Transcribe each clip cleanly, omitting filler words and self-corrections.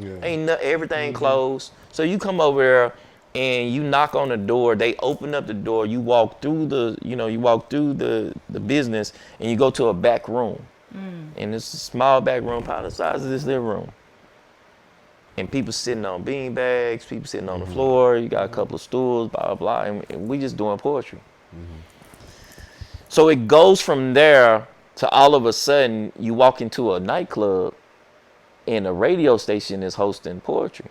Everything closed. So you come over there and you knock on the door. They open up the door. You walk through the business and you go to a back room. And it's a small back room, probably the size of this living room. And people sitting on bean bags, people sitting on the floor. You got a couple of stools, blah, blah, blah. And we just doing poetry. So it goes from there to all of a sudden you walk into a nightclub and a radio station is hosting poetry.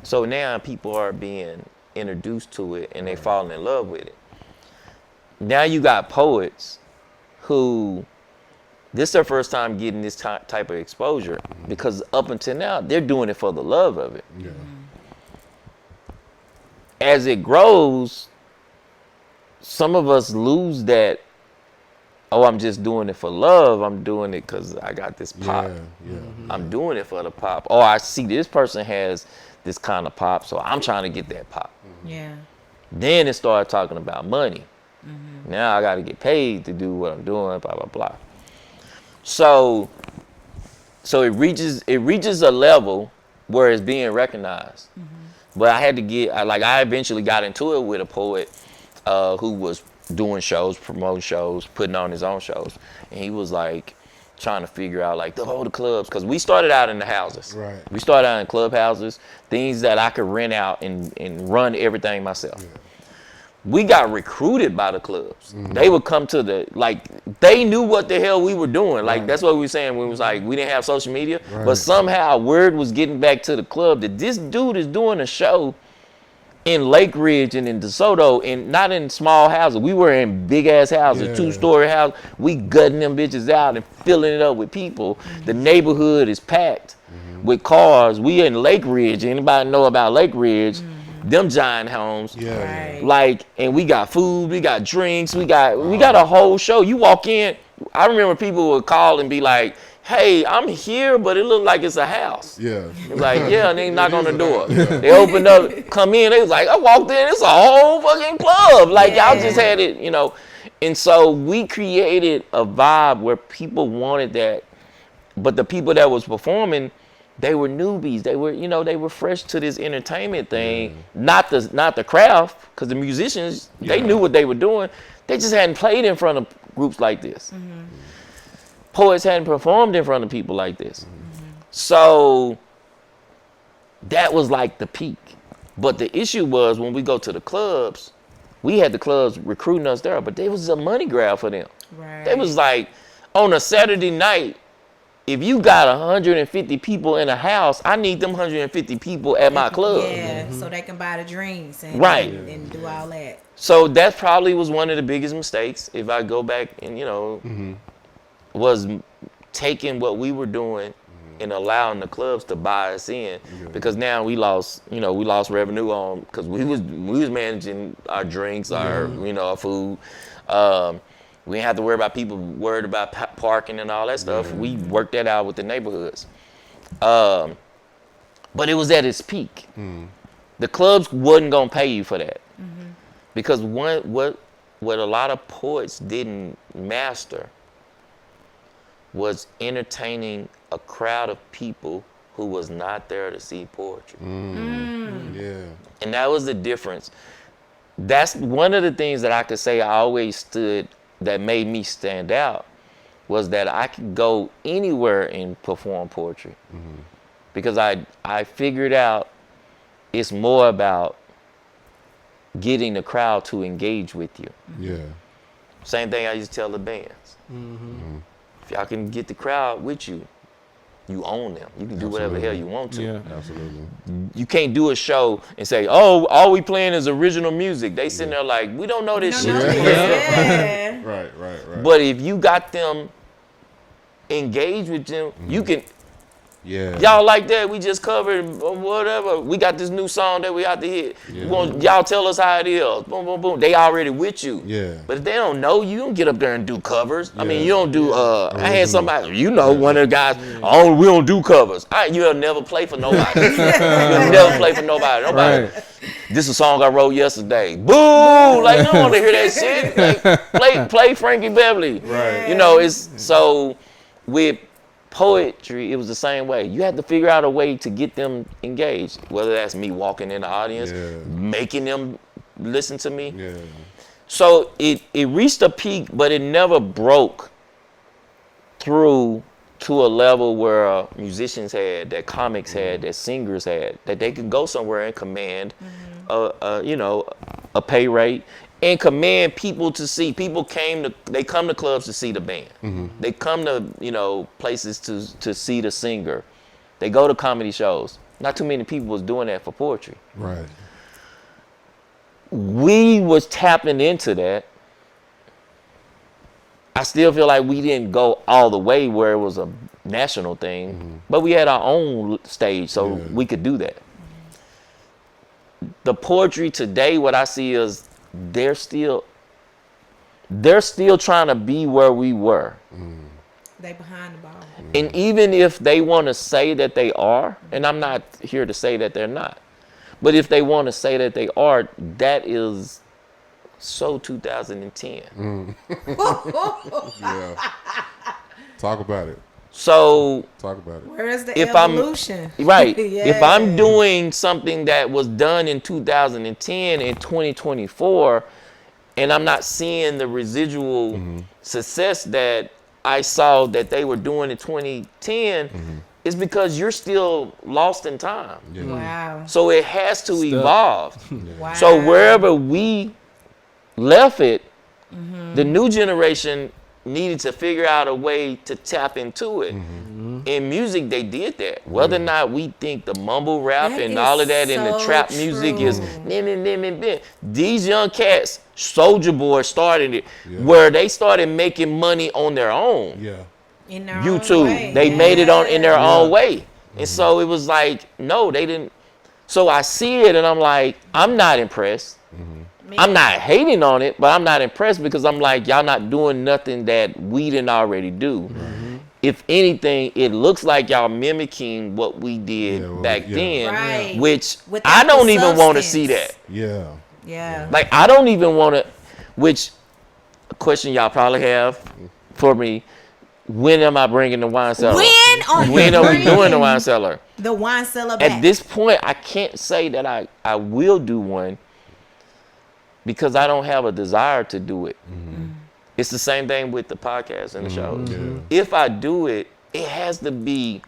So now people are being introduced to it and they falling in love with it. Now you got poets who, this is their first time getting this type of exposure because up until now, they're doing it for the love of it. Yeah. As it grows, some of us lose that, oh, I'm just doing it for love. I'm doing it because I got this pop. I'm doing it for the pop. Oh, I see this person has this kind of pop, so I'm trying to get that pop. Yeah. Then it started talking about money. Now I got to get paid to do what I'm doing, blah, blah, blah. So it reaches a level where it's being recognized. But I had to I eventually got into it with a poet who was doing shows, promoting shows, putting on his own shows. And he was like trying to figure out like the clubs, because we started out in the houses. Right. We started out in clubhouses, things that I could rent out and run everything myself. Yeah. We got recruited by the clubs. They would come to they knew what the hell we were doing. Like, that's what we were saying when we was like, we didn't have social media, but somehow word was getting back to the club that this dude is doing a show in Lake Ridge and in DeSoto, and not in small houses. We were in big ass houses, 2-story house. We gutting them bitches out and filling it up with people. The neighborhood is packed with cars. We in Lake Ridge. Anybody know about Lake Ridge? Them giant homes. And we got food, we got drinks, we got a whole show. You walk in, I remember people would call and be like, hey, I'm here, but it looked like it's a house. Like, and they knock on the door. They opened up, come in, they was like, I walked in, it's a whole fucking club. Like, y'all just had it, And so we created a vibe where people wanted that, but the people that was performing, they were newbies. They were, they were fresh to this entertainment thing, not the craft, because the musicians, they knew what they were doing. They just hadn't played in front of groups like this. Poets hadn't performed in front of people like this. So that was like the peak. But the issue was when we go to the clubs, we had the clubs recruiting us there, but it was a money grab for them. They was like, on a Saturday night, if you got 150 people in a house, I need them 150 people at my club. So they can buy the drinks and do all that. So that probably was one of the biggest mistakes, if I go back and, was taking what we were doing and allowing the clubs to buy us in, because now we lost revenue on, because we was managing our drinks, our our food. We didn't have to worry about people worried about parking and all that stuff. We worked that out with the neighborhoods. But it was at its peak. The clubs wasn't gonna pay you for that, because what a lot of poets didn't master was entertaining a crowd of people who was not there to see poetry. And that was the difference. That's one of the things that I could say I always stood, that made me stand out, was that I could go anywhere and perform poetry. Because I figured out it's more about getting the crowd to engage with you. Same thing I used to tell the bands. If y'all can get the crowd with you, you own them. You can do whatever the hell you want to. You can't do a show and say, oh, all we playing is original music. They sitting there like, we don't know this shit. Right. But if you got them engaged with them, you can. Y'all like that? We just covered or whatever. We got this new song that we have to hit. Y'all tell us how it is. Boom, boom, boom. They already with you. But if they don't know you, don't get up there and do covers. I mean, you don't do. I had somebody, one of the guys. Oh, we don't do covers. You'll never play for nobody. You'll never play for nobody. This is a song I wrote yesterday. Boo! Like, I don't want to hear that shit. Like, play Frankie Beverly. It's so with poetry, it was the same way. You had to figure out a way to get them engaged, whether that's me walking in the audience, making them listen to me. Yeah. So it reached a peak, but it never broke through to a level where musicians had, that comics had, that singers had, that they could go somewhere and command, a pay rate, and command people to see. People they come to clubs to see the band. They come to places to see the singer. They go to comedy shows. Not too many people was doing that for poetry. Right. We was tapping into that. I still feel like we didn't go all the way where it was a national thing, but we had our own stage, so we could do that. The poetry today, what I see is they're still trying to be where we were. They behind the ball. And even if they want to say that they are, and I'm not here to say that they're not, but if they want to say that they are, that is so 2010. Yeah. Talk about it. So Talk about it. Where is the if evolution? If I'm doing something that was done in 2010 and 2024, and I'm not seeing the residual success that I saw that they were doing in 2010, it's because you're still lost in time. Yeah. Wow. So it has to evolve. Wow. So wherever we left it, the new generation needed to figure out a way to tap into it. In music, they did that. Whether or not we think the mumble rap That and is all of that and the so trap music is true. these young cats, Soulja Boy started it, where they started making money on their own. Yeah. In their own YouTube, way. they made it in their own way. And so it was like, no, they didn't. So I see it and I'm like, I'm not impressed. I'm not hating on it, but I'm not impressed because I'm like, y'all not doing nothing that we didn't already do. If anything, it looks like y'all mimicking what we did back then, Right. which Without I don't the even want to substance. see that. Yeah. Yeah. Like, I don't even want to, which a question y'all probably have for me, when am I bringing the wine cellar? When are we doing the wine cellar? The wine cellar back. At this point, I can't say that I will do one because I don't have a desire to do it. It's the same thing with the podcast and the shows. If I do it, it has to be,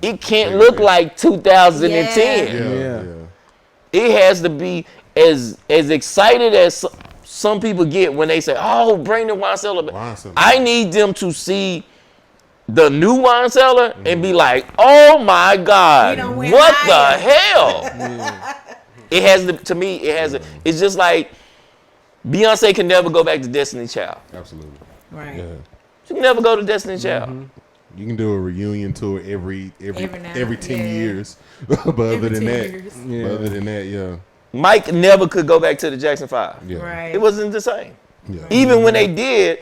it can't look like 2010. It has to be as excited as some people get when they say, oh, bring the wine cellar back. I need them to see the new wine cellar and be like, oh my God, what the hell? It has to me, it's just like Beyonce can never go back to Destiny Child. Absolutely. Right. Yeah. She can never go to Destiny Child. You can do a reunion tour every 10 years. But other than that, yeah. Mike never could go back to the Jackson 5. Yeah. Right. It wasn't the same. Yeah. Even when they did,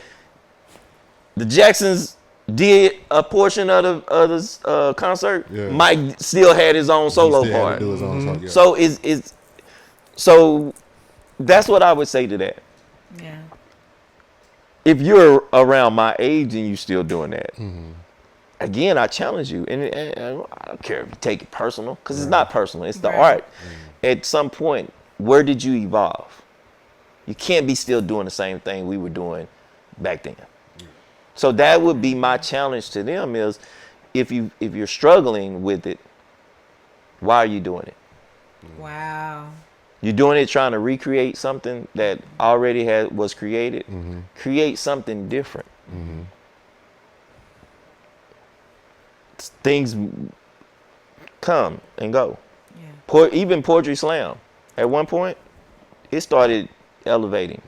the Jacksons did a portion of the concert. Yeah. Mike still had his own solo He still had part. to do his own solo, yeah. So so that's what I would say to that. Yeah. If you're around my age and you still doing that, again, I challenge you. And I don't care if you take it personal, because it's not personal. It's the art. At some point, where did you evolve? You can't be still doing the same thing we were doing back then. So that would be my challenge to them is, if you're struggling with it, why are you doing it? Wow. You're doing it trying to recreate something that already was created. Create something different. Things come and go. Yeah. Even Poetry Slam, at one point, it started elevating.